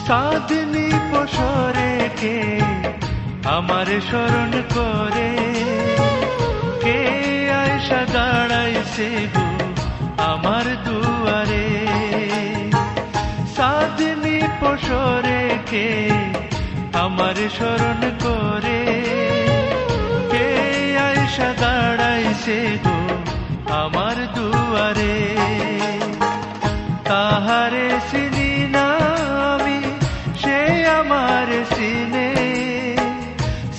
সাধনী পসরে কে আমার স্মরণ করে, কে আয়সা দাঁড়াইছে গো আমার দুয়ারে। সাধনী পসরে কে আমার স্মরণ করে, কে আয়সা দাঁড়াইছে গো আমার দুয়ারে। তাহারে চিনি না আমি, সে আমার চিনে।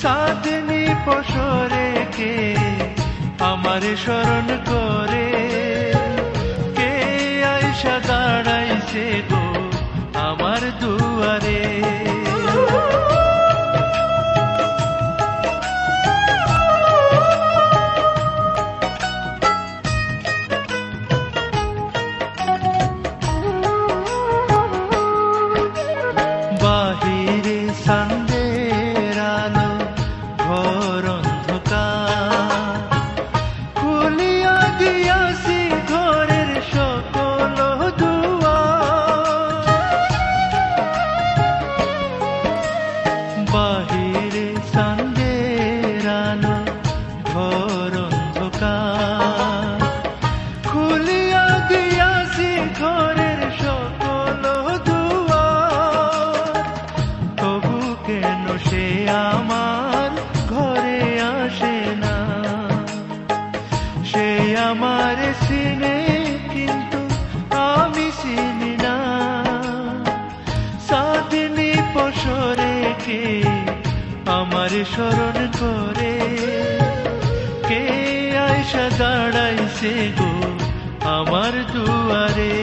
সাধনী পসরে কে আমার স্মরণ করে, কে আয়সা দাঁড়াইছে গো আমার দুয়ারে। বাহিরে সন্ধ্যের আলো, ঘর অন্ধকার, খুলিয়া দিয়াছি ঘরের সকল দুয়ার। বাহিরে সন্ধ্যের আলো, ঘর অন্ধকার, খুলিয়া দিয়াছি ঘরের সকল দুয়ার। তবু কেন সে আমার ঘরে আসে না? সে আমার চিনে কিন্তু আমি চিনি না। সাধনী পসরে কে আমার স্মরণ করে, কে আয়সা দাঁড়াইছে গো আমার দুয়ারে।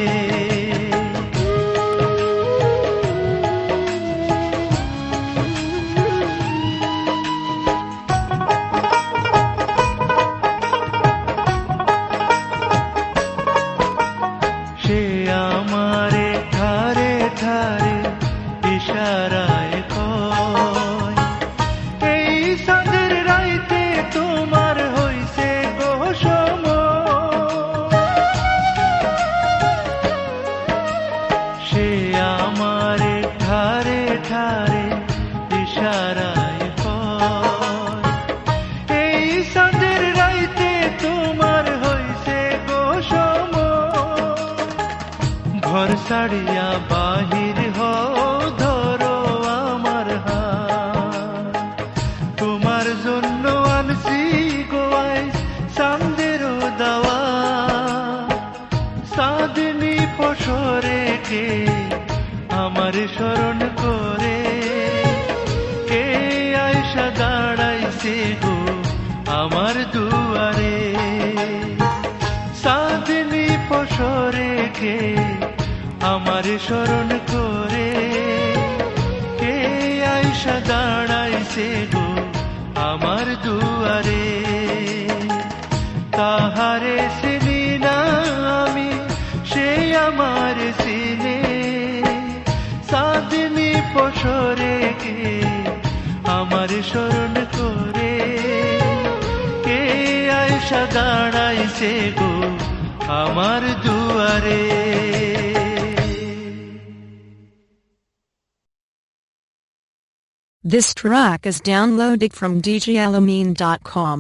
সে আমারে ধারে ধারে ইশারায় কয়, এই চাঁদের রাইতে তোমার হইছে গো সময়। সে আমারে ধারে ধারে ইশারায় কয়, এই চাঁদের রাইতে তোমার হইছে গো সময়। ঘর ছাড়িয়া বাহির হও, ধরো আমার হাত। তোমার জন্য আনছি গো আইস চাঁদের দাওয়া। সাধনী পসরে কে আমার স্মরণ করে, কে আয়সা দাঁড়াইছে গো আমার দুয়ারে। সাধনী পসরে কে আমার স্মরণ করে, কে আয়সা দাঁড়াইছে গো আমার দুয়ারে। তাহারে চিনি না আমি, সে আমার চিনে। সাধনী পসরে কে আমার স্মরণ করে, কে আয়সা দাঁড়াইছে গো আমার দুয়ারে। This track is downloaded from djalamein.com.